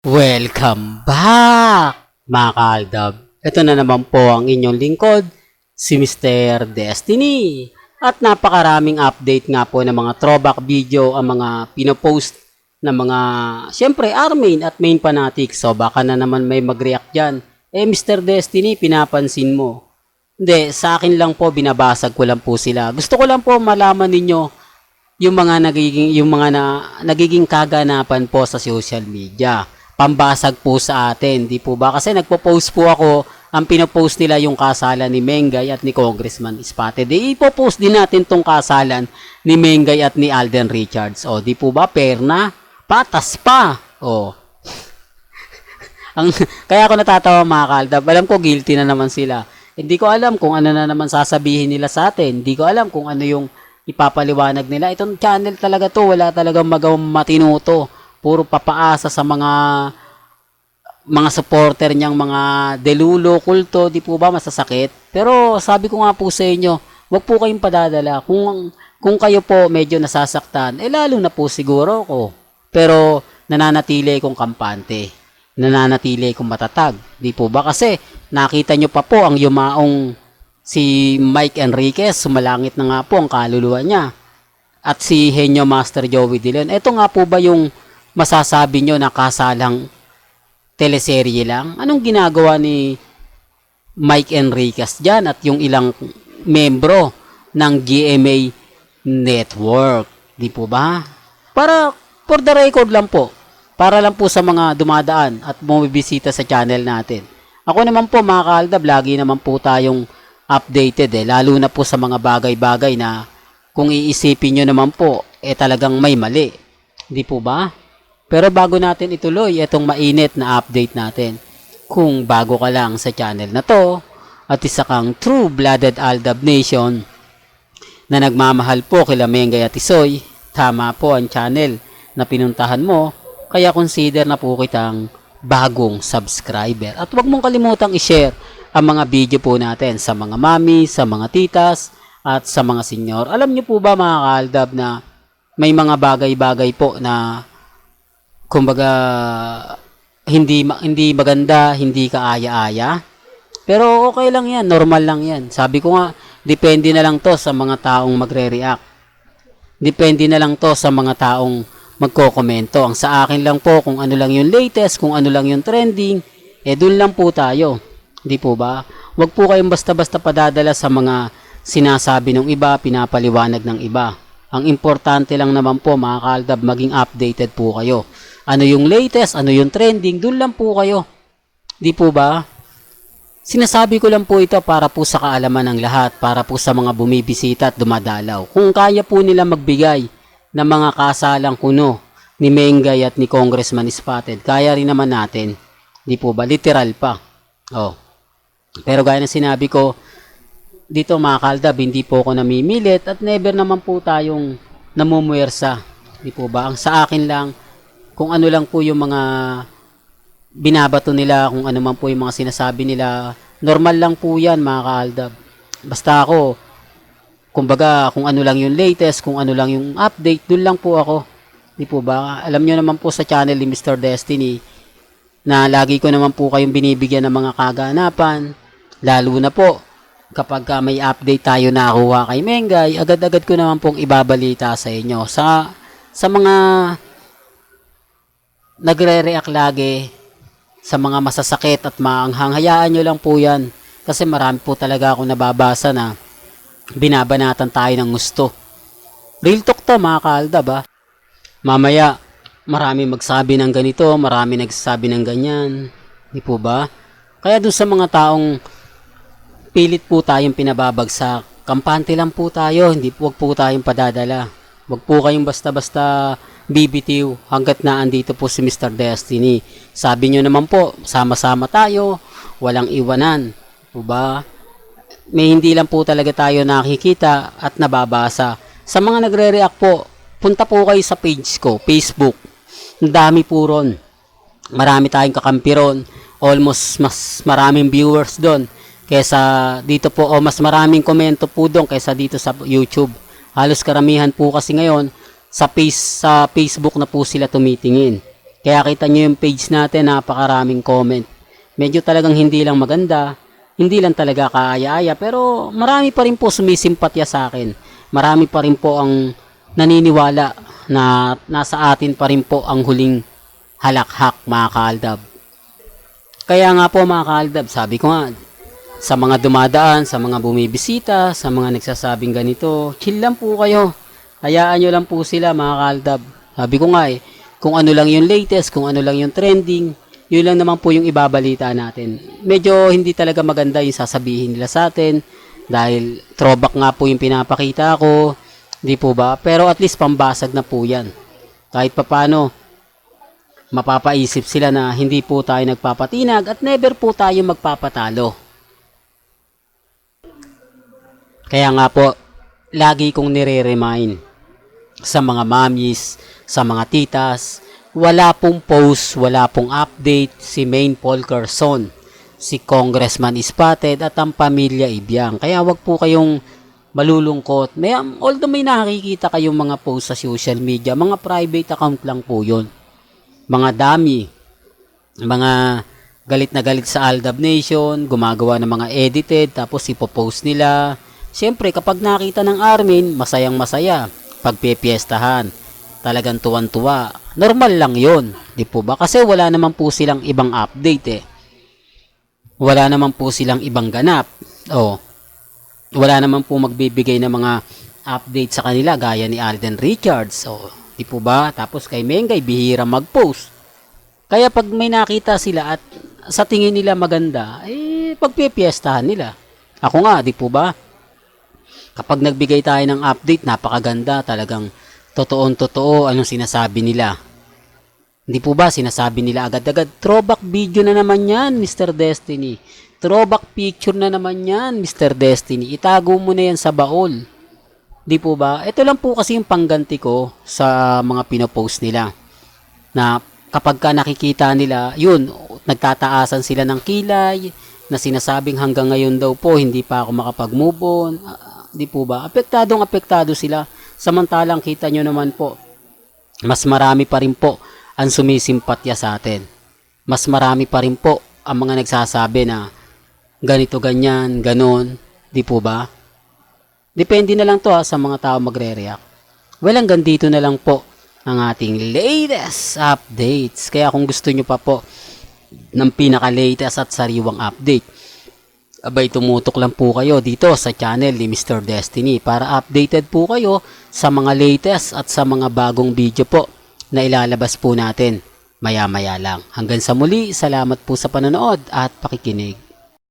Welcome back, mga kaaldab. Ito na naman po ang inyong lingkod, si Mr. Destiny. At napakaraming update nga po ng mga throwback video ang mga pinopost ng mga, syempre, Armain at main fanatics. So baka na naman may mag-react dyan. Mr. Destiny, pinapansin mo. Hindi, sa akin lang po, binabasag ko lang po sila. Gusto ko lang po malaman ninyo yung mga nagiging kaganapan po sa social media. Pambasag po sa atin, di po ba? Kasi nagpo-post po ako, ang pinopost nila yung kasalan ni Mengay at ni Congressman Spotted. Ipo-post din natin tong kasalan ni Mengay at ni Alden Richards. O, di po ba? Fair na? Patas pa. O. Kaya ako natatawa, mga kaaldab. Alam ko guilty na naman sila. Hindi ko alam kung ano na naman sasabihin nila sa atin. Hindi ko alam kung ano yung ipapaliwanag nila. Itong channel talaga to, wala talagang magawang matinuto. Puro papaasa sa mga supporter niyang mga delulo, kulto, di po ba masasakit? Pero sabi ko nga po sa inyo, wag po kayong padadala. Kung kayo po medyo nasasaktan, lalo na po siguro ko. Pero nananatili kong kampante. Nananatili kong matatag. Di po ba? Kasi nakita nyo pa po ang yumaong si Mike Enriquez, sumalangit na nga po ang kaluluwa niya. At si Henyo Master Joey Dillon. Ito nga po ba yung masasabi nyo na kasalang teleserye lang? Anong ginagawa ni Mike Enriquez dyan at yung ilang membro ng GMA Network? Di po ba? Para, for the record lang po. Para lang po sa mga dumadaan at bumibisita sa channel natin. Ako naman po, mga kaaldab, lagi naman po tayong updated lalo na po sa mga bagay-bagay na kung iisipin nyo naman po, talagang may mali. Di po ba? Pero bago natin ituloy itong mainit na update natin, kung bago ka lang sa channel na to, at isa kang true-blooded Aldab Nation na nagmamahal po kila Mengay at Isoy, tama po ang channel na pinuntahan mo, kaya consider na po kitang bagong subscriber. At huwag mong kalimutang i-share ang mga video po natin sa mga mami, sa mga titas, at sa mga senior. Alam niyo po ba, mga kaaldab, na may mga bagay-bagay po na kumbaga hindi maganda, hindi kaaya-aya. Pero okay lang 'yan, normal lang 'yan. Sabi ko nga, depende na lang 'to sa mga taong magre-react. Depende na lang 'to sa mga taong magko-komento. Ang sa akin lang po kung ano lang yung latest, kung ano lang yung trending, doon lang po tayo. Di po ba? Huwag po kayong basta-basta padadala sa mga sinasabi ng iba, pinapaliwanag ng iba. Ang importante lang naman po, mga kaaldab, maging updated po kayo. Ano yung latest, ano yung trending, doon lang po kayo. Di po ba? Sinasabi ko lang po ito para po sa kaalaman ng lahat, para po sa mga bumibisita at dumadalaw. Kung kaya po nila magbigay ng mga kasalang kuno ni Mengay at ni Congressman Spotted, kaya rin naman natin. Di po ba? Literal pa. Oh. Pero gaya ng sinabi ko, dito, mga kaaldab, hindi po ako namimilit at never naman po tayong namumuwersa. Di po ba? Ang sa akin lang, kung ano lang po yung mga binabato nila, kung ano man po yung mga sinasabi nila, normal lang po yan, mga kaaldab. Basta ako, kumbaga, kung ano lang yung latest, kung ano lang yung update, dun lang po ako. Di po ba? Alam nyo naman po sa channel ni Mr. Destiny, na lagi ko naman po kayong binibigyan ng mga kaganapan, lalo na po, kapag may update tayo nakuha kay Mengay, agad-agad ko naman pong ibabalita sa inyo. Sa mga nagre-react lagi sa mga masasakit at maanghang, hayaan nyo lang po yan. Kasi marami po talaga akong nababasa na binabanatan tayo ng gusto. Real talk to, mga kaaldab, ha. Mamaya, marami magsabi ng ganito, marami nagsasabi ng ganyan. Di po ba? Kaya doon sa mga taong pilit po tayong pinababagsak, kampante lang po tayo, wag po tayong padadala. Wag po kayong basta-basta bibitiw hanggat na andito po si Mr. Destiny. Sabi nyo naman po, sama-sama tayo, walang iwanan. Po ba? May hindi lang po talaga tayo nakikita at nababasa. Sa mga nagre-react po, punta po kayo sa page ko, Facebook. Ang dami po ron. Marami tayong kakampi ron. Almost mas maraming viewers doon kaysa dito po, o mas maraming komento po doon kaysa dito sa YouTube. Halos karamihan po kasi ngayon sa Facebook na po sila tumitingin. Kaya kita nyo yung page natin, napakaraming comment. Medyo talagang hindi lang maganda, hindi lang talaga kaaya-aya, pero marami pa rin po sumisimpatya sa akin. Marami pa rin po ang naniniwala na nasa atin pa rin po ang huling halakhak, mga kaaldab. Kaya nga po mga kaaldab, sabi ko nga, sa mga dumadaan, sa mga bumibisita, sa mga nagsasabing ganito, chill lang po kayo. Hayaan nyo lang po sila mga kaaldab. Sabi ko nga kung ano lang yung latest, kung ano lang yung trending, yun lang naman po yung ibabalita natin. Medyo hindi talaga maganda yung sasabihin nila sa atin, dahil throwback nga po yung pinapakita ko, di po ba? Pero at least pambasag na po yan. Kahit papano, mapapaisip sila na hindi po tayo nagpapatinag at never po tayo magpapatalo. Kaya nga po, lagi kong nire-remind sa mga mommies, sa mga titas, wala pong post, wala pong update si Maine Paul Quezon, si Congressman Spotted at ang pamilya Ibiang. Kaya wag po kayong malulungkot. Although may nakikita kayong mga post sa social media, mga private account lang po yun. Mga dami, mga galit na galit sa Aldab Nation, gumagawa ng mga edited, tapos ipopost nila. Siyempre, kapag nakita ng Armin, masayang masaya. Pagpipiestahan, talagang tuwan-tuwa. Normal lang yun, di po ba? Kasi wala naman po silang ibang update Wala naman po silang ibang ganap. Wala naman po magbibigay ng mga update sa kanila gaya ni Alden Richards. Di po ba? Tapos kay Mengay, bihira mag-post. Kaya pag may nakita sila at sa tingin nila maganda, pagpipiestahan nila. Ako nga, di po ba? Kapag nagbigay tayo ng update, napakaganda, talagang totoong-totoo anong sinasabi nila. Hindi po ba sinasabi nila agad-agad, throwback video na naman yan, Mr. Destiny. Throwback picture na naman yan, Mr. Destiny. Itago mo na yan sa baol. Di po ba? Ito lang po kasi yung pangganti ko sa mga pinopost nila. Na kapag ka nakikita nila, yun, nagtataasan sila ng kilay, na sinasabing hanggang ngayon daw po, hindi pa ako makapag-move on. Di po ba? Apektado sila. Samantalang kita nyo naman po, mas marami pa rin po ang sumisimpatya sa atin. Mas marami pa rin po ang mga nagsasabi na ganito, ganyan, ganon. Di po ba? Depende na lang to sa mga tao magre-react. Well, hanggang dito na lang po ang ating latest updates. Kaya kung gusto nyo pa po ng pinaka-latest at sariwang update, abay tumutok lang po kayo dito sa channel ni Mr. Destiny para updated po kayo sa mga latest at sa mga bagong video po na ilalabas po natin maya-maya lang. Hanggang sa muli, salamat po sa panonood at pakikinig.